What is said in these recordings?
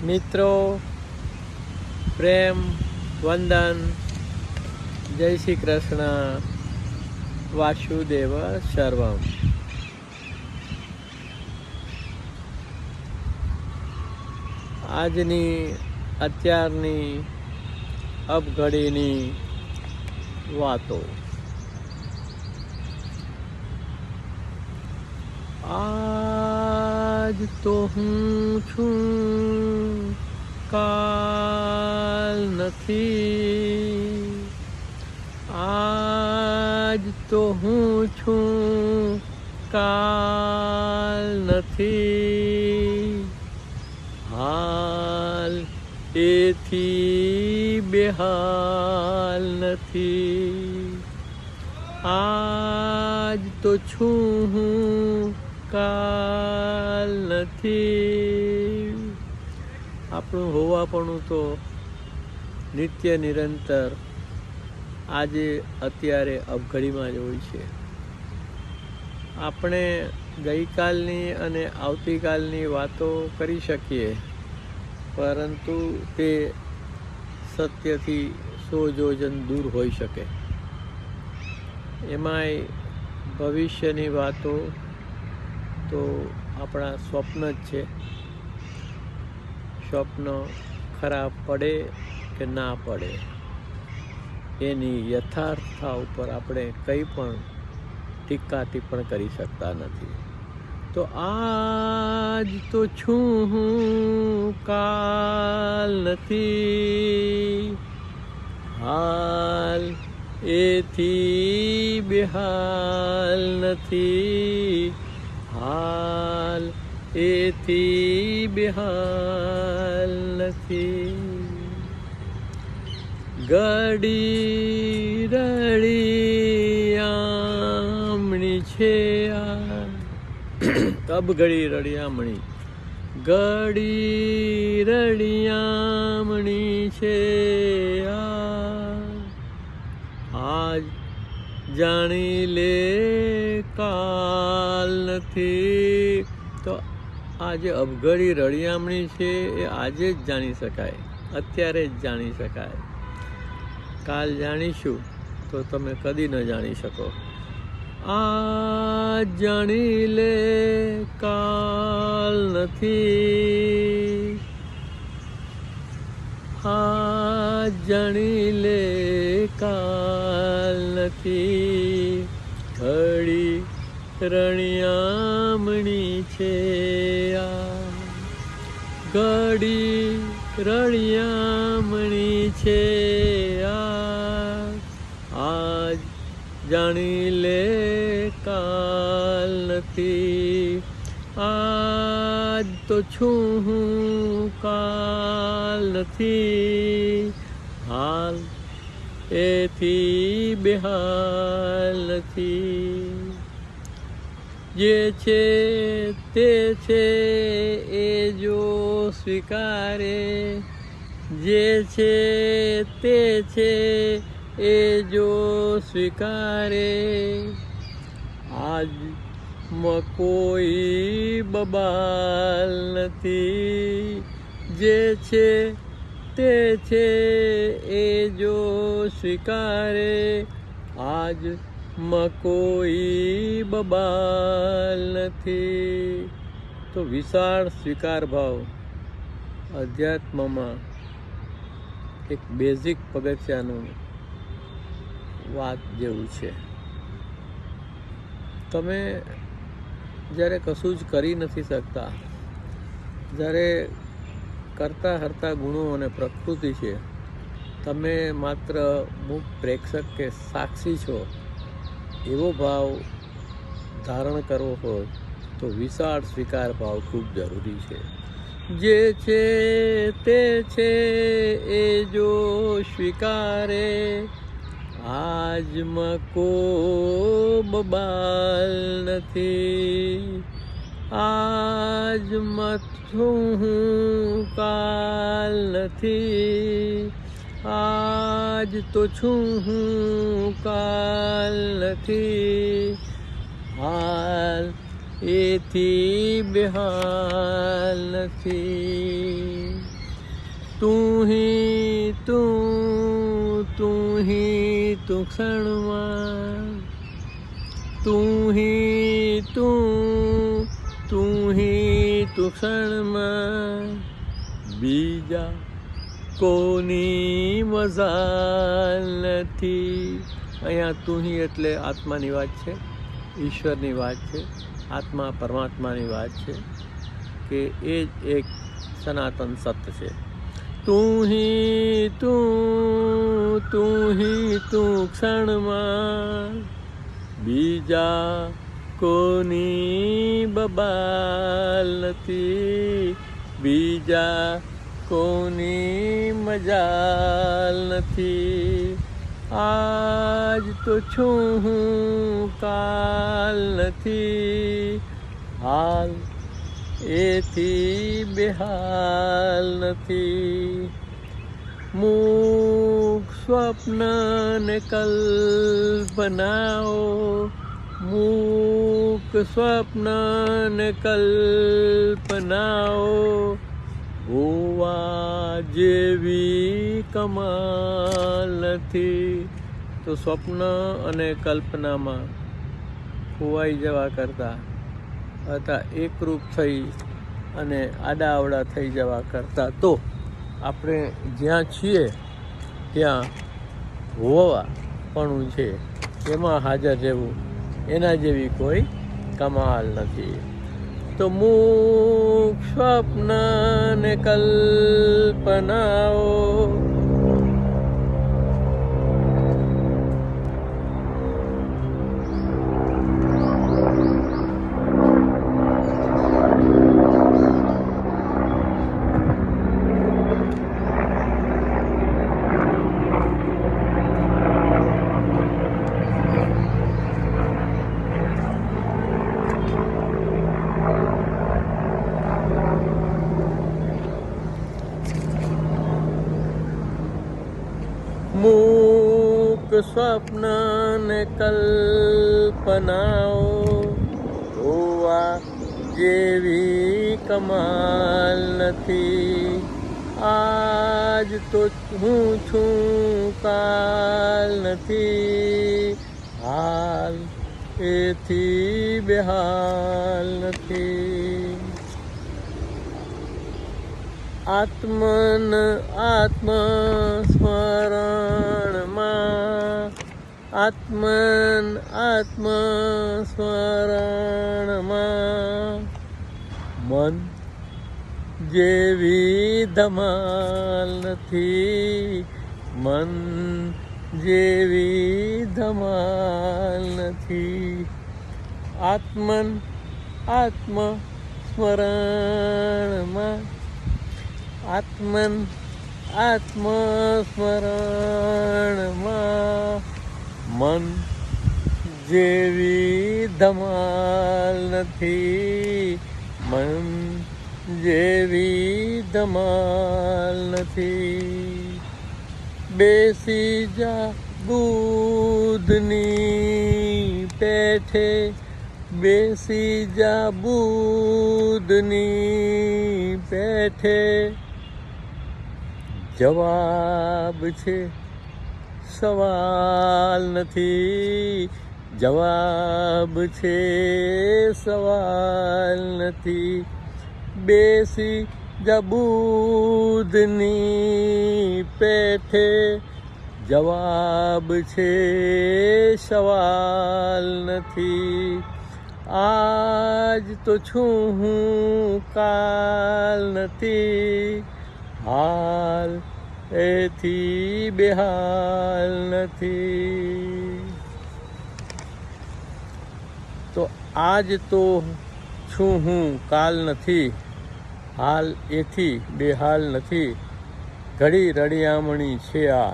મિત્રો, પ્રેમ, વંદન, જય શ્રી કૃષ્ણ, વાસુદેવ સર્વમ. આજની અત્યારની અબઘડીની વાતો. આજ તો હું છું, કાલ નથી. આજ તો હું છું, કાલ નથી. હાલ એથી બેહાલ નથી. આજ તો છું હું, કાલ નથી. આપણું હોવાપણું તો નિત્ય નિરંતર આજે અત્યારે અબઘડીમાં જ હોય છે. આપણે ગઈકાલની અને આવતીકાલની વાતો કરી શકીએ, પરંતુ તે સત્યથી 100 યોજન દૂર હોઈ શકે. એમાંય ભવિષ્યની વાતો તો આપણા સ્વપ્ન જ છે. સ્વપ્ન ખરાબ પડે કે ના પડે, એની યથાર્થતા ઉપર આપણે કંઈ પણ ટીકા ટિપ્પણ કરી શકતા નથી. તો આજ તો છું હું, કાલ નથી. હાલ એથી બેહાલ નથી. હાલ એથી બેહાલ નથી. ઘડી રડી આમણી છે આ, અબઘડી રડિયામણી. ઘડી રડિયામણી છે આ, આજ જાણી લે કાલ નથી. તો આજે અબઘડી રડિયામણી છે એ આજે જ જાણી શકાય, અત્યારે જ જાણી શકાય. કાલ જાણીશું તો તમે કદી ન જાણી શકો. આજ જાણી લે કાલ નથી. આજ જાણી લે કાલ નથી. ઘડી રણિયામણી છે આ, ઘડી રણિયામણી છે આ, આજ જાણી લે કાલ નથી. આજ તો છું હું, કાલ નથી. હાલ એથી બેહાલ નથી. જે છે તે છે એ જો સ્વીકારે, જે છે તે છે એ જો સ્વીકારે, આજમાં કોઈ બબાલ નથી. જે છે તે છે એ જો સ્વીકારે, આજમાં કોઈ બબાલ નથી. તો વિશાળ સ્વીકાર ભાવ અધ્યાત્મમાં એક બેઝિક પગથિયાનું વાત જેવું છે. તમે જ્યારે કશું જ કરી નથી શકતા, જ્યારે કરતા હરતા ગુણો અને પ્રકૃતિ છે, તમે માત્ર મૂક પ્રેક્ષક કે સાક્ષી છો, એવો ભાવ ધારણ કરવો હોય તો વિશાળ સ્વીકાર ભાવ ખૂબ જરૂરી છે. જે છે તે છે એ જો સ્વીકારે, આજમાં કોઈ બબાલ નથી. આજમાં છું હું, કાલ નથી. આજ તો છું હું, કાલ નથી. હાલ એથી બેહાલ નથી. તું હી તું ક્ષણમાં, તું હી તું ક્ષણમાં, બીજા કોની મજાલ નથી. અહીંયા તું હી એટલે આત્માની વાત છે, ઈશ્વરની વાત છે, આત્મા પરમાત્માની વાત છે કે એ જ એક સનાતન સત્ય છે. તું હી તું ક્ષણમાં, બીજા કોની બબાલ નથી, બીજા કોની મજાલ નથી. આજ તો છું હું, કાલ નથી, હાલ એથી બેહાલ નથી. મૂક સ્વપ્ન ને કલ્પનાઓ, મૂક સ્વપ્ન ને કલ્પનાઓ, હોવા જેવી કમાલ નથી. તો સ્વપ્ન અને કલ્પનામાં ખોવાઈ જવા કરતાં અથવા એકરૂપ થઈ અને આડાઅવળા થઈ જવા કરતાં તો આપણે જ્યાં છીએ ત્યાં હોવાપણું છે એમાં હાજર રહેવું, એના જેવી કોઈ કમાલ નથી. તો મૂક સ્વપ્ન ને કલ્પનાઓ, મૂક સ્વપ્ન ને કલ્પનાઓ, હોવા જેવી કમાલ નથી. આજ તો હું છું, કાલ નથી, હાલ એથી બેહાલ નથી. આત્મસ્મરણમાં, આત્મસ્મરણમાં, મન જેવી ધમાલ નથી, મન જેવી ધમાલ નથી. આત્મસ્મરણમાં, આત્મસ્મરણમાં, મન જેવી ધમાલ નથી, મન જેવી ધમાલ નથી. બેસી જા બુધની પેઠે, બેસી જા બુધની પેઠે, જવાબ છે સવાલ નથી, જવાબ છે સવાલ નથી. બેસી જા બુધની પેઠે, જવાબ છે સવાલ નથી. આજ તો છું હું, કાલ નથી, હાલ એથી બેહાલ નથી. તો આજ તો છું હું, કાલ નથી, હાલ એથી બેહાલ નથી. ઘડી રળિયામણી છે આ,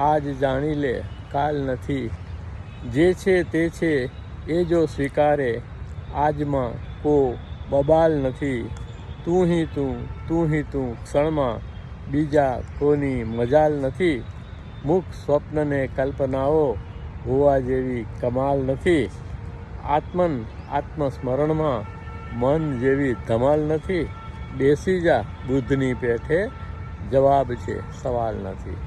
આજ જાણી લે કાલ નથી. જે છે તે છે એ જો સ્વીકારે, આજમાં કો બબાલ નથી. તું હી તું ક્ષણમાં, બીજા કોની મજાલ નથી. મુખ સ્વપ્નને કલ્પનાઓ, હોવા જેવી કમાલ નથી. આત્મસ્મરણમાં મન જેવી ધમાલ નથી. બેસી જા બુદ્ધની પેઠે, જવાબ છે સવાલ નથી.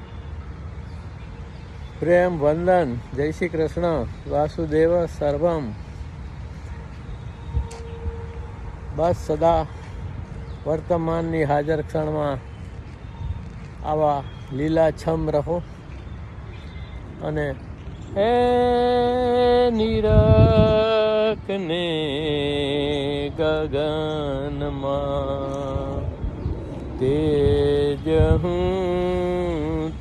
પ્રેમ વંદન. જય શ્રી કૃષ્ણ. વાસુદેવ સર્વમ. બસ સદા વર્તમાનની હાજર ક્ષણમાં આવા લીલાછમ રહો અને હે નીરકને ગગનમાં તેજ હું